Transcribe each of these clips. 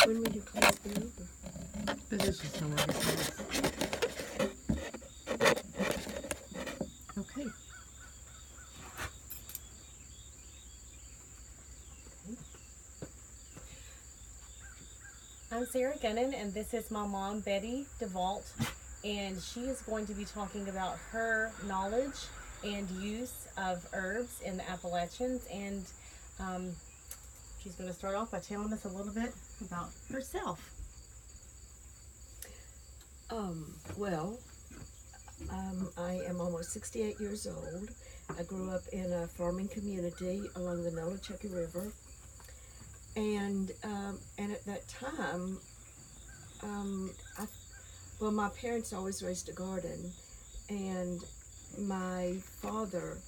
When will you close the over? This is just some of his things. Okay. I'm Sarah Gunnan, and this is my mom, Betty DeVault, and she is going to be talking about her knowledge and use of herbs in the Appalachians. And um, she's going to start off by telling us a little bit about herself. Well, I am almost 68 years old. I grew up in a farming community along the Nolichucky River, and at that time, um, I, well, my parents always raised a garden, and my father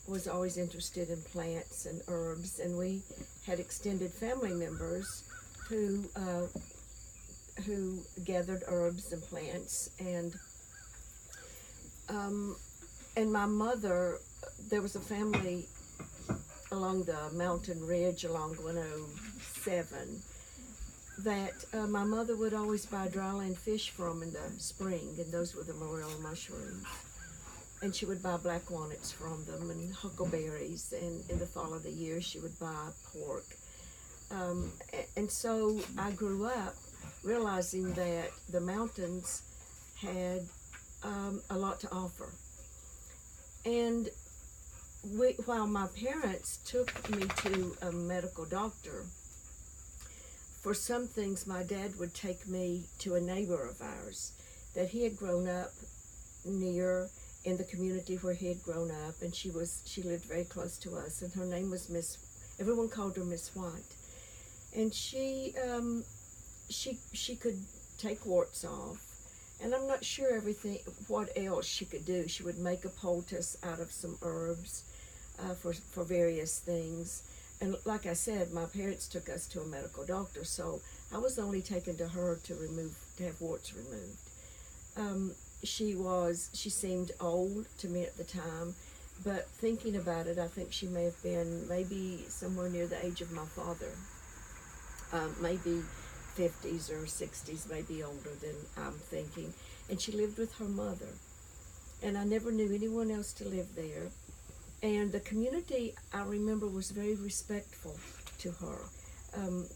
was always interested in plants and herbs, and we had extended family members who who gathered herbs and plants, um, and my mother, there was a family along the mountain ridge along 107 that my mother would always buy dryland fish from in the spring, and those were the morel mushrooms. And she would buy black wannets from them and huckleberries, and in the fall of the year she would buy pork. And so I grew up realizing that the mountains had a lot to offer. And while my parents took me to a medical doctor, for some things my dad would take me to a neighbor of ours that he had grown up near in the community where he had grown up, and she lived very close to us, and her name was Miss, everyone called her Miss White. And she could take warts off, and I'm not sure everything what else she could do. She would make a poultice out of some herbs for various things. And like I said, my parents took us to a medical doctor, so I was only taken to her to have warts removed. She seemed old to me at the time, but thinking about it, I think she may have been maybe somewhere near the age of my father, maybe 50s or 60s, maybe older than I'm thinking. And she lived with her mother, and I never knew anyone else to live there. And the community, I remember, was very respectful to her. Um,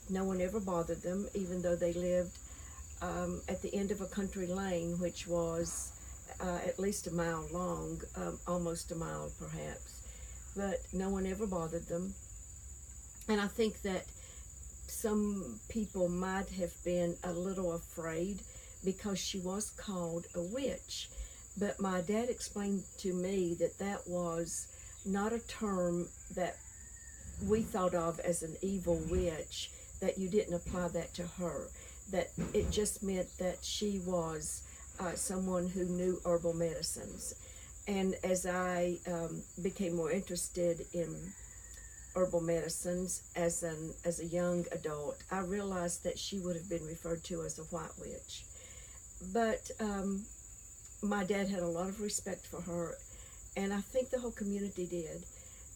no one ever bothered them, even though they lived at the end of a country lane, which was at least a mile long, almost a mile perhaps. But no one ever bothered them. And I think that some people might have been a little afraid because she was called a witch. But my dad explained to me that that was not a term that we thought of as an evil witch, that you didn't apply that to her, that it just meant that she was someone who knew herbal medicines. And as I became more interested in herbal medicines as a young adult, I realized that she would have been referred to as a white witch. But my dad had a lot of respect for her, and I think the whole community did.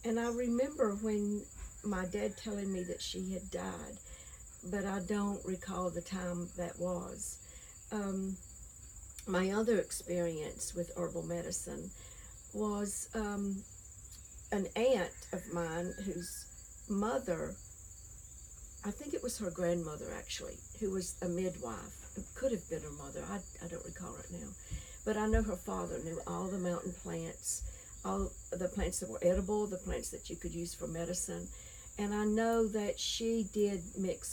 And I remember when my dad telling me that she had died, but I don't recall the time that was. Um, my other experience with herbal medicine was an aunt of mine whose mother, I think it was her grandmother actually, who was a midwife. It could have been her mother, I don't recall right now. But I know her father knew all the mountain plants, all the plants that were edible, the plants that you could use for medicine. And I know that she did make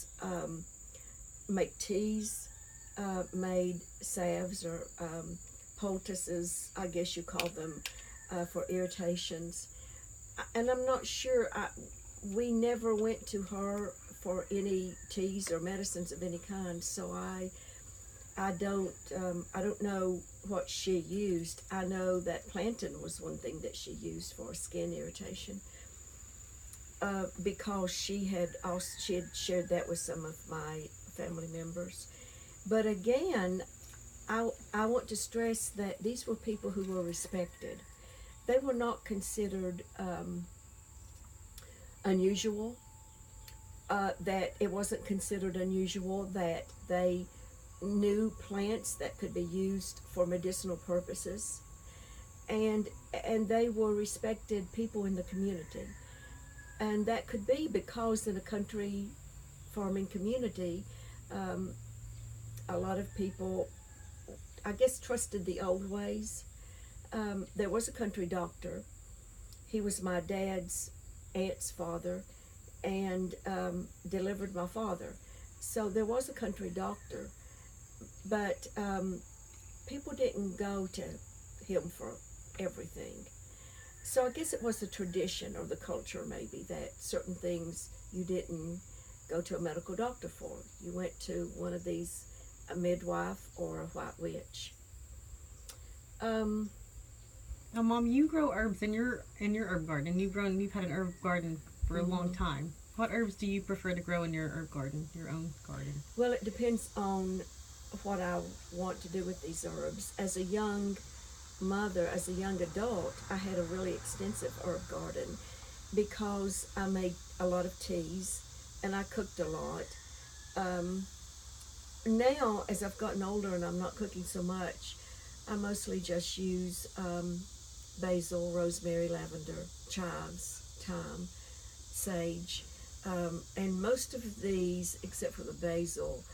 teas, made salves or poultices, I guess you call them, for irritations. And I'm not sure, we never went to her for any teas or medicines of any kind, so I don't know what she used. I know that plantain was one thing that she used for skin irritation, because she had shared that with some of my family members. But again, I want to stress that these were people who were respected. They were not considered unusual. that it wasn't considered unusual that they knew plants that could be used for medicinal purposes, and they were respected people in the community. And that could be because in a country farming community, um, a lot of people, I guess, trusted the old ways. There was a country doctor. He was my dad's aunt's father, and delivered my father. So there was a country doctor, but people didn't go to him for everything. So I guess it was the tradition or the culture, maybe, that certain things you didn't go to a medical doctor for. You went to one of these, a midwife or a white witch. Um, Now, Mom, you grow herbs in your herb garden. You've had an herb garden for a long time. What herbs do you prefer to grow in your herb garden, your own garden? well, it depends on what I want to do with these herbs. As a young mother, as a young adult, I had a really extensive herb garden because I made a lot of teas and I cooked a lot. Um, Now, as I've gotten older and I'm not cooking so much, I mostly just use basil, rosemary, lavender, chives, thyme, sage, and most of these, except for the basil,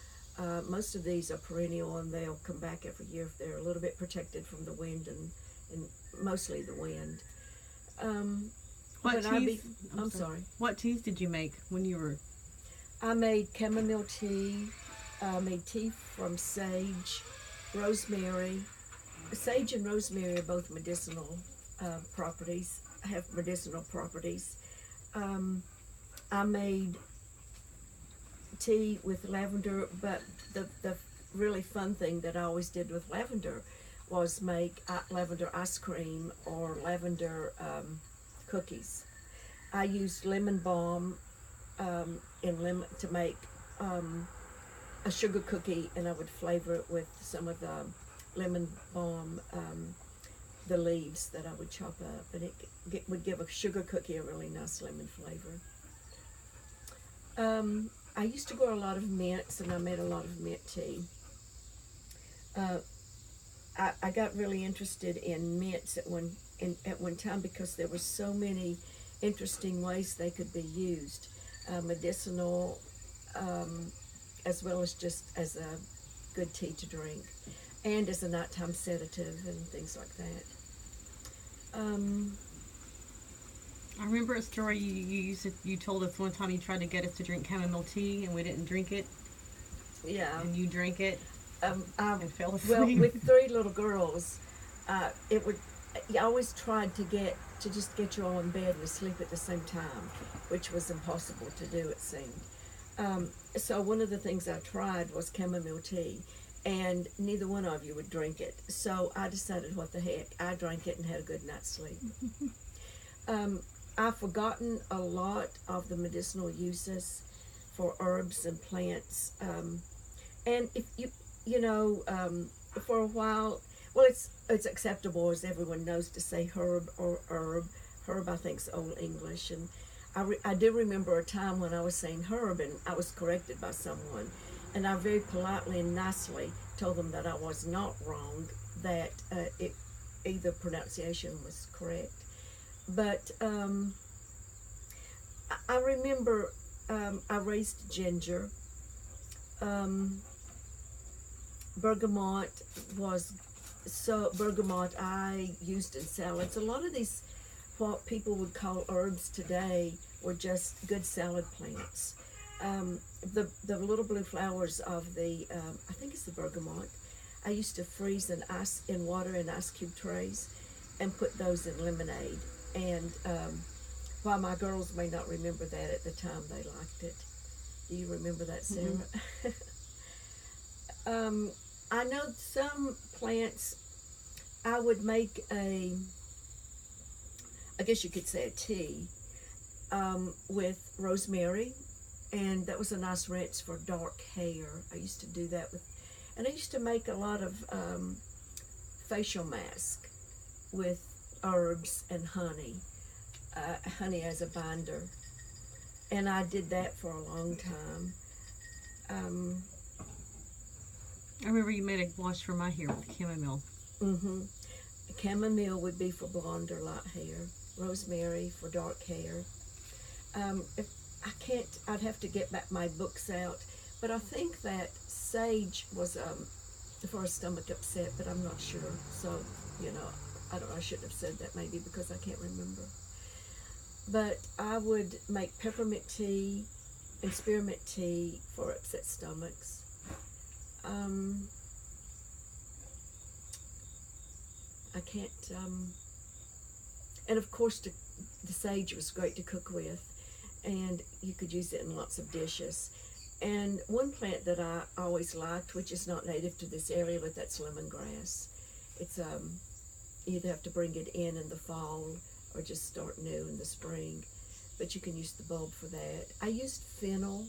most of these are perennial and they'll come back every year if they're a little bit protected from the wind and mostly the wind. What When I teas? I'm sorry. What teas did you make when you were? I made chamomile tea. I made tea from sage, rosemary. Sage and rosemary are both medicinal properties, have medicinal properties. I made tea with lavender, but the really fun thing that I always did with lavender was make lavender ice cream or lavender cookies. I used lemon balm in lemon to make a sugar cookie, and I would flavor it with some of the lemon balm, the leaves that I would chop up, and it would give a sugar cookie a really nice lemon flavor. I used to grow a lot of mints, and I made a lot of mint tea. I got really interested in mints at one time because there were so many interesting ways they could be used, medicinal, as well as just as a good tea to drink, and as a nighttime sedative and things like that. I remember a story you told us one time. You tried to get us to drink chamomile tea, and we didn't drink it, Yeah. and you drank it and fell asleep. Well, with three little girls, it would. I always tried to just get you all in bed and asleep at the same time, which was impossible to do, it seemed. So one of the things I tried was chamomile tea, and neither one of you would drink it. So I decided, what the heck? I drank it and had a good night's sleep. I've forgotten a lot of the medicinal uses for herbs and plants. And if for a while, well, it's acceptable, as everyone knows, to say herb or herb. Herb, I think, is Old English, and I do remember a time when I was saying herb and I was corrected by someone, and I very politely and nicely told them that I was not wrong, that either pronunciation was correct. But I remember I raised ginger. Bergamot bergamot I used in salads. A lot of these, what people would call herbs today, were just good salad plants. The little blue flowers of the, I think it's the bergamot, I used to freeze in water in ice cube trays and put those in lemonade. And while my girls may not remember that at the time, they liked it. Do you remember that, Sarah? Mm-hmm. I know some plants, I would make I guess you could say a tea, with rosemary, and that was a nice rinse for dark hair. I used to do that and I used to make a lot of facial mask with herbs and honey as a binder. and I did that for a long time. Um, I remember you made a wash for my hair with chamomile. hmm Chamomile would be for blonde or light hair. Rosemary for dark hair. If I can't, I'd have to get back my books out. But I think that sage was for a stomach upset, but I'm not sure. So, you know, I don't know, I shouldn't have said that maybe because I can't remember. But I would make peppermint tea and spearmint tea for upset stomachs. I can't, and of course the sage was great to cook with, and you could use it in lots of dishes. And one plant that I always liked, which is not native to this area, but that's lemongrass. It's you either have to bring it in the fall or just start new in the spring, but you can use the bulb for that. I used fennel,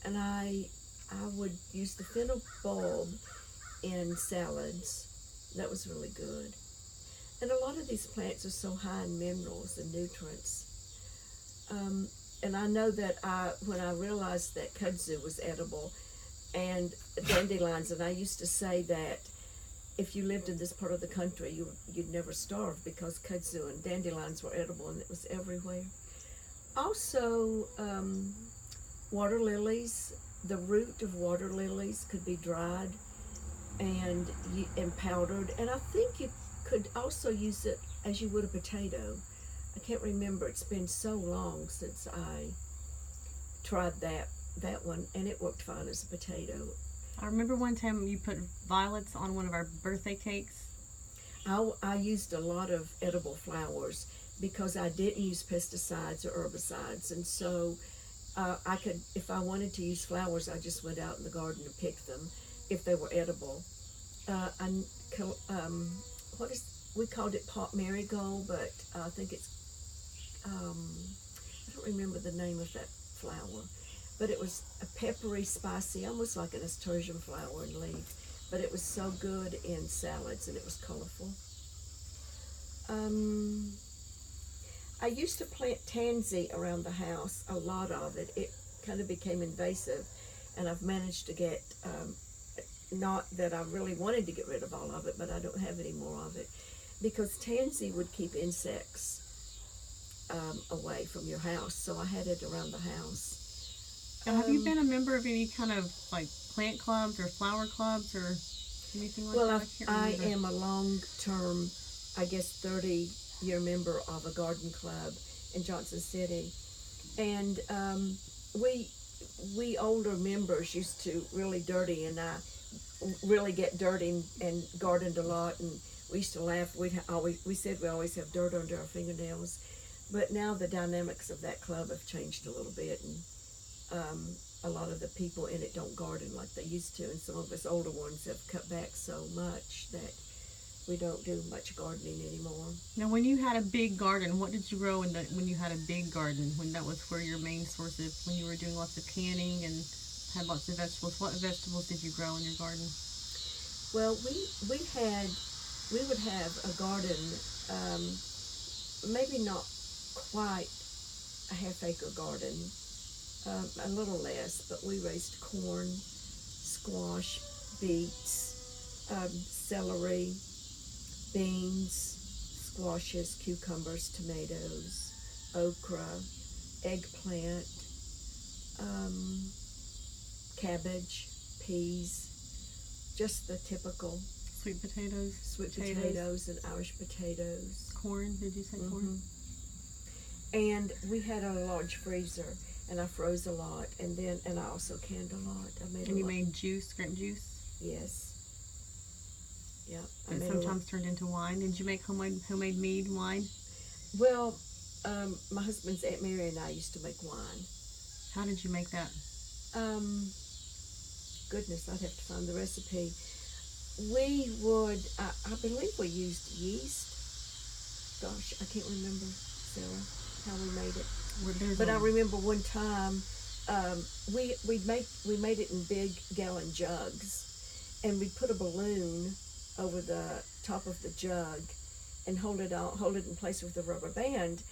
and I would use the fennel bulb in salads. That was really good. And a lot of these plants are so high in minerals and nutrients. And I know that when I realized that kudzu was edible and dandelions, and I used to say that if you lived in this part of the country, you'd never starve because kudzu and dandelions were edible and it was everywhere. Also, water lilies, the root of water lilies could be dried and powdered, and I think you could also use it as you would a potato. I can't remember, it's been so long since I tried that one, and it worked fine as a potato. I remember one time you put violets on one of our birthday cakes. I used a lot of edible flowers because I didn't use pesticides or herbicides, and so I could, if I wanted to use flowers, I just went out in the garden and picked them if they were edible. We called it pot marigold, but I think it's I don't remember the name of that flower, but it was a peppery, spicy, almost like a nasturtium flower and leaf, but it was so good in salads and it was colorful. I used to plant tansy around the house, a lot of it. It kind of became invasive, and I've managed to get, not that I really wanted to get rid of all of it, but I don't have any more of it, because tansy would keep insects away from your house, so I had it around the house. Now, have you been a member of any kind of like plant clubs or flower clubs or anything like that? Well, can't I remember. am a long-term, I guess 30-year member of a garden club in Johnson City, and we older members used to really dirty, and I really get dirty and gardened a lot, and we used to laugh. We said we always have dirt under our fingernails, but now the dynamics of that club have changed a little bit, and a lot of the people in it don't garden like they used to, and some of us older ones have cut back so much that we don't do much gardening anymore. Now, when you had a big garden, what did you grow when you had a big garden? When that was where your main source of, when you were doing lots of canning and had lots of vegetables, what vegetables did you grow in your garden? Well, we would have a garden, maybe not quite a half-acre garden, a little less, but we raised corn, squash, beets, celery, beans, squashes, cucumbers, tomatoes, okra, eggplant, cabbage, peas, just the typical Sweet potatoes, sweet potatoes and Irish potatoes. corn. Did you say corn? And we had a large freezer, and I froze a lot, and I also canned a lot. I made And you made juice, grape juice. Yes. Yeah. That sometimes turned into wine. Did you make homemade mead, wine? Well, my husband's Aunt Mary and I used to make wine. How did you make that? Goodness, I'd have to find the recipe. We would, I believe we used yeast. Gosh, I can't remember, Sarah, how we made it. But I remember one time, we made it in big gallon jugs, and we put a balloon over the top of the jug and hold it in place with a rubber band,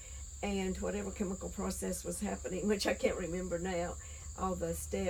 and whatever chemical process was happening, which I can't remember now, all the steps.